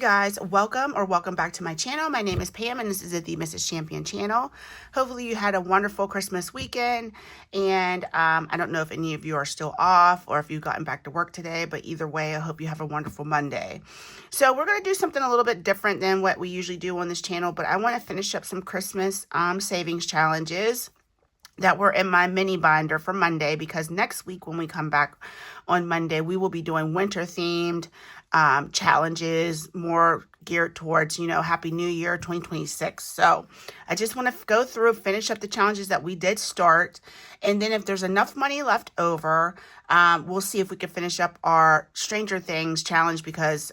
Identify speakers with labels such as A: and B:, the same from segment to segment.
A: guys, welcome back to my channel. My name is Pam and this is the Mrs. Champion channel. Hopefully you had a wonderful Christmas weekend, and I don't know if any of you are still off or if you've gotten back to work today, but either way, I hope you have a wonderful Monday. So we're going to do something a little bit different than what we usually do on this channel, but I want to finish up some Christmas savings challenges that were in my mini binder for Monday, because next week when we come back on Monday, we will be doing winter themed challenges, more geared towards, Happy New Year 2026. So I just want to go through, finish up the challenges that we did start. And then if there's enough money left over, we'll see if we can finish up our Stranger Things challenge, because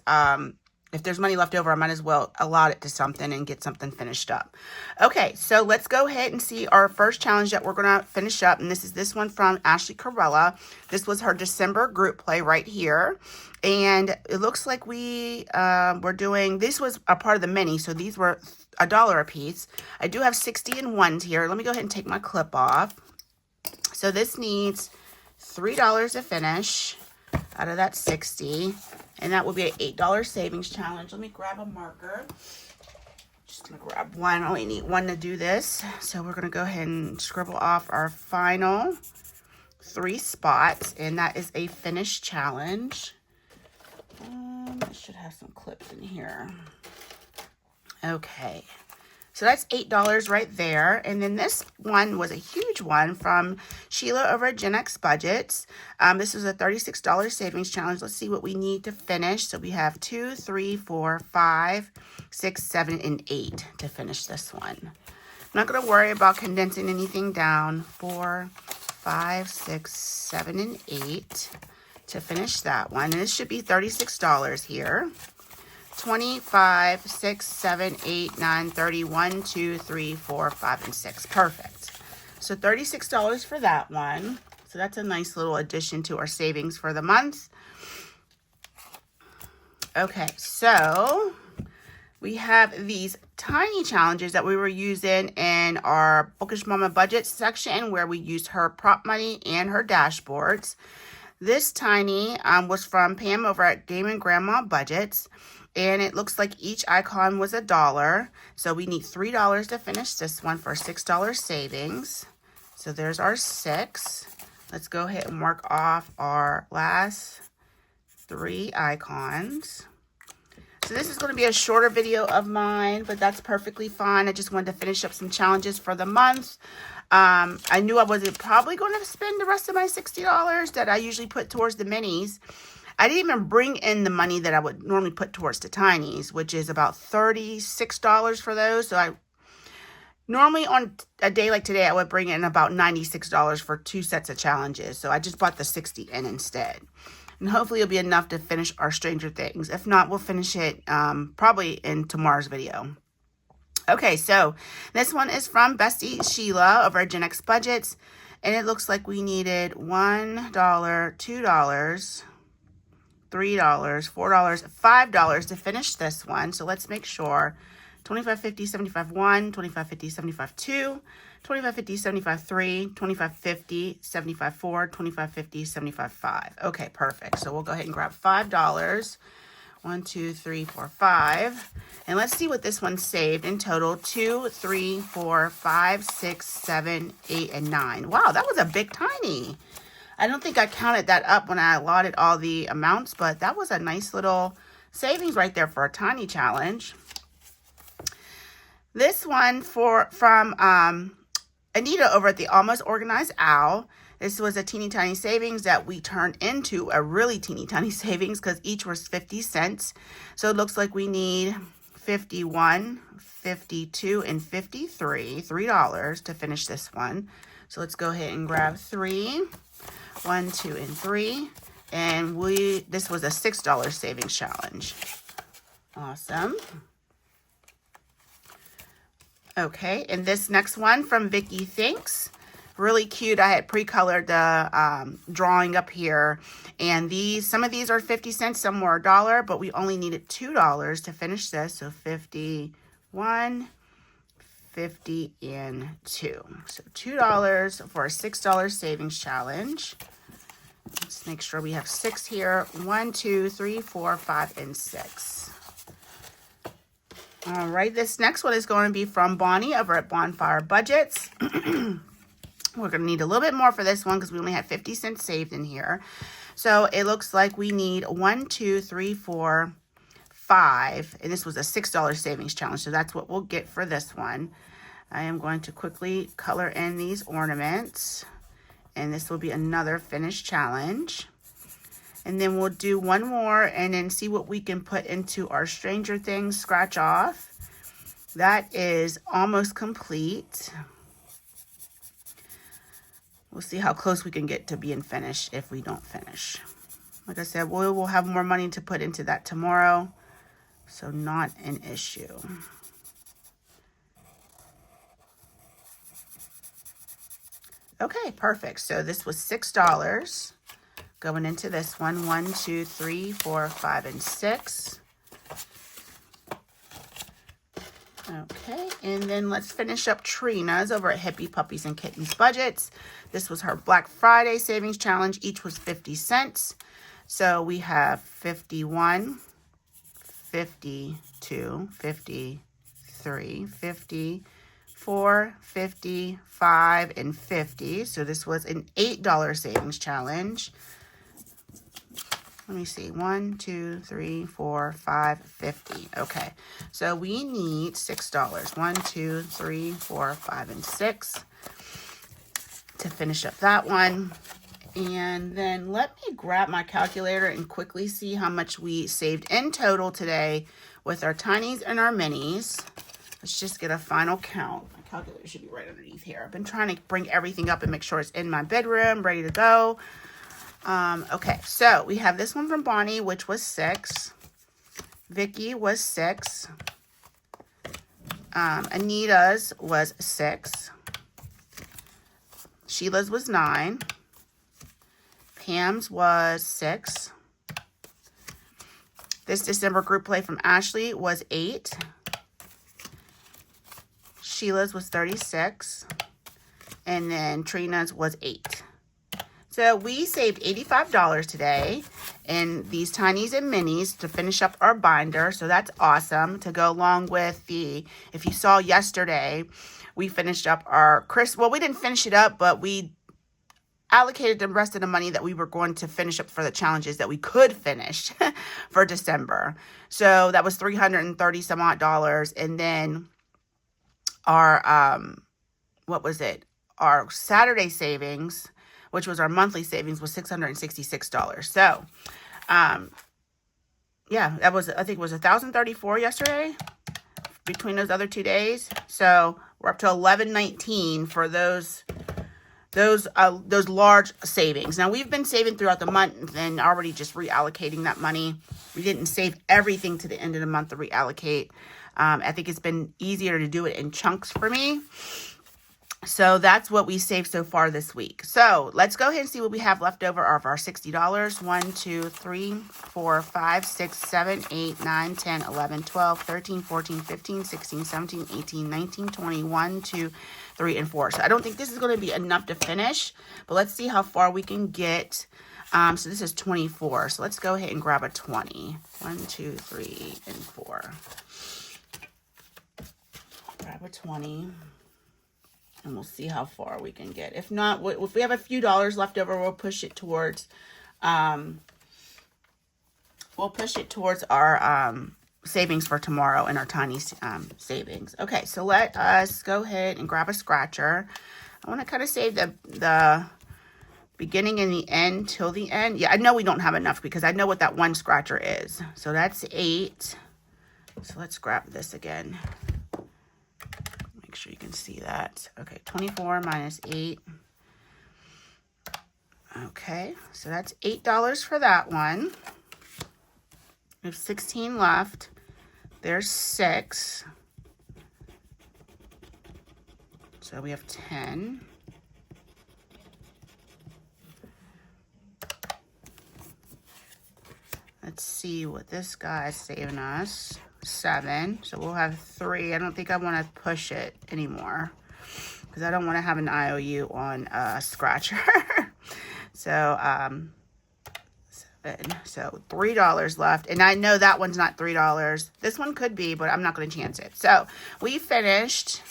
A: if there's money left over, I might as well allot it to something and get something finished up. Okay, so let's go ahead and see our first challenge that we're going to finish up. And this one from Ashley Corella. This was her December group play right here. And it looks like we were doing, this was a part of the mini, so these were $1 a piece. I do have 60 in ones here. Let me go ahead and take my clip off. So this needs $3 to finish out of that 60. And that will be an $8 savings challenge. Let me grab a marker. Just going to grab one. I only need one to do this. So we're going to go ahead and scribble off our final 3 spots. And that is a finish challenge. I should have some clips in here. Okay. So that's $8 right there. And then this one was a huge one from Sheila over at Gen X Budgets. This is a $36 savings challenge. Let's see what we need to finish. So we have 2, 3, 4, 5, 6, 7, and 8 to finish this one. I'm not going to worry about condensing anything down. 4, 5, 6, 7, and 8 to finish that one. And this should be $36 here. 25, 6, 7, 8, 9, 30, 1, 2, 3, 4, 5, and 6. Perfect. So $36 for that one. So that's a nice little addition to our savings for the month. Okay, so we have these tiny challenges that we were using in our Bookish Mama budget section, where we used her prop money and her dashboards. This tiny was from Pam over at Game and Grandma Budgets. And it looks like each icon was $1. So we need $3 to finish this one for $6 savings. So there's our 6. Let's go ahead and mark off our last 3 icons. So this is going to be a shorter video of mine, but that's perfectly fine. I just wanted to finish up some challenges for the month. I knew I wasn't probably going to spend the rest of my $60 that I usually put towards the minis. I didn't even bring in the money that I would normally put towards the tinies, which is about $36 for those. So I normally on a day like today, I would bring in about $96 for 2 sets of challenges. So I just bought the 60 in instead. And hopefully it'll be enough to finish our Stranger Things. If not, we'll finish it probably in tomorrow's video. Okay, so this one is from Bestie Sheila over at Gen X Budgets. And it looks like we needed $1, $2, $3, $4, $5 to finish this one. So let's make sure. 25, 50, 75, 1, 25, 50, 75, 2, 25, 50, 75, 3, 25, 50, 75, 4, 25, 50, 75, 5. Okay, perfect. So we'll go ahead and grab $5. 1, 2, 3, 4, 5. And let's see what this one saved in total. 2, 3, 4, 5, 6, 7, 8, and 9. Wow, that was a big tiny. I don't think I counted that up when I allotted all the amounts, but that was a nice little savings right there for a tiny challenge. This one from Anita over at the Almost Organized Owl. This was a teeny tiny savings that we turned into a really teeny tiny savings, because each was 50 cents. So it looks like we need 51, 52, and 53, $3 to finish this one. So let's go ahead and grab 3. 1, 2, and 3. And this was a $6 savings challenge. Awesome. Okay, and this next one from Vicky Thinks. Really cute. I had pre-colored the drawing up here. And some of these are 50 cents, some were $1, but we only needed $2 to finish this. So 51, 50, and 2. So $2 for a $6 savings challenge. Let's make sure we have 6 here. 1, 2, 3, 4, 5, and 6. All right, this next one is going to be from Bonnie over at Bonfire Budgets. We're going to need a little bit more for this one because we only had 50 cents saved in here. So it looks like we need 1, 2, 3, 4, 5. And this was a $6 savings challenge. So that's what we'll get for this one. I am going to quickly color in these ornaments. And this will be another finish challenge. And then we'll do one more and then see what we can put into our Stranger Things scratch off. That is almost complete. We'll see how close we can get to being finished if we don't finish. Like I said, we'll have more money to put into that tomorrow. So not an issue. Okay, perfect. So this was $6 going into this one. 1, 2, 3, 4, 5, and 6. Okay, and then let's finish up Trina's over at Hippie Puppies and Kittens Budgets. This was her Black Friday savings challenge. Each was 50 cents. So we have 51, 52, 53, 54, 55, and 50. So this was an $8 savings challenge. Let me see, 1, 2, 3, 4, 5, 50. Okay, so we need $6. 1, 2, 3, 4, 5, and 6 to finish up that one. And then let me grab my calculator and quickly see how much we saved in total today with our tinies and our minis. Let's just get a final count. My calculator should be right underneath here. I've been trying to bring everything up and make sure it's in my bedroom, ready to go. Okay, so we have this one from Bonnie, which was 6. Vicky was 6. Anita's was 6. Sheila's was 9. Pam's was 6. This December group play from Ashley was 8. Sheila's was 36. And then Trina's was 8. So we saved $85 today in these tinies and minis to finish up our binder. So that's awesome to go along with the, if you saw yesterday, we finished up our well, we didn't finish it up, but we allocated the rest of the money that we were going to finish up for the challenges that we could finish for December. So that was $330 some odd dollars. And then our, what was it? Our Saturday savings, which was our monthly savings, was $666. So, yeah, that was, I think it was $1,034 yesterday between those other 2 days. So we're up to $1,119 for those large savings. Now we've been saving throughout the month and already just reallocating that money. We didn't save everything to the end of the month to reallocate. I think it's been easier to do it in chunks for me. So that's what we saved so far this week. So let's go ahead and see what we have left over of our $60. 1, 2, 3, 4, 5, 6, 7, 8, 9, 10, 11, 12, 13, 14, 15, 16, 17, 18, 19, 20, 1, 2, 3, and 4. So I don't think this is going to be enough to finish, but let's see how far we can get. So this is 24. So let's go ahead and grab a 20. 1, 2, 3, and 4. Grab a 20. And we'll see how far we can get. If not, if we have a few dollars left over, we'll push it towards, our savings for tomorrow and our tiny savings. Okay, so let us go ahead and grab a scratcher. I want to kind of save the beginning and the end till the end. Yeah, I know we don't have enough because I know what that one scratcher is. So that's 8. So let's grab this again. Make sure you can see that. Okay, 24 minus 8. Okay, so that's $8 for that one. We have 16 left. There's 6. So we have 10. Let's see what this guy's saving us. 7. So we'll have 3. I don't think I want to push it anymore because I don't want to have an IOU on a scratcher. So Good. So $3 left. And I know that one's not $3. This one could be, but I'm not going to chance it. So we finished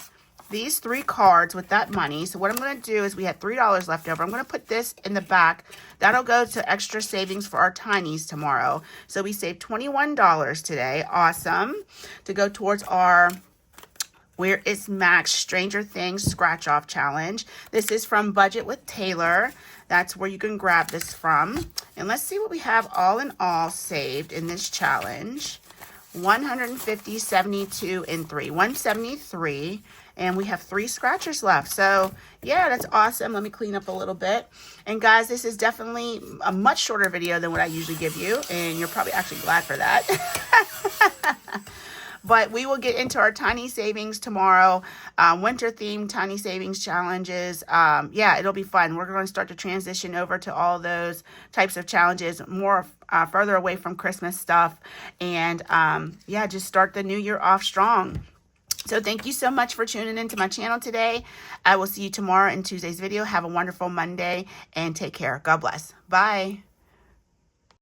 A: these 3 cards with that money. So what I'm going to do is we had $3 left over. I'm going to put this in the back. That'll go to extra savings for our tinies tomorrow. So we saved $21 today. Awesome. To go towards our Where Is Max Stranger Things Scratch Off Challenge. This is from Budget with Taylor. That's where you can grab this from. And let's see what we have all in all saved in this challenge. 150, 72, and 3. 173. And we have 3 scratchers left. So, yeah, that's awesome. Let me clean up a little bit. And, guys, this is definitely a much shorter video than what I usually give you. And you're probably actually glad for that. But we will get into our tiny savings tomorrow. Winter themed tiny savings challenges. Yeah, it'll be fun. We're going to start to transition over to all those types of challenges more further away from Christmas stuff. And yeah, just start the new year off strong. So thank you so much for tuning into my channel today. I will see you tomorrow in Tuesday's video. Have a wonderful Monday and take care. God bless. Bye.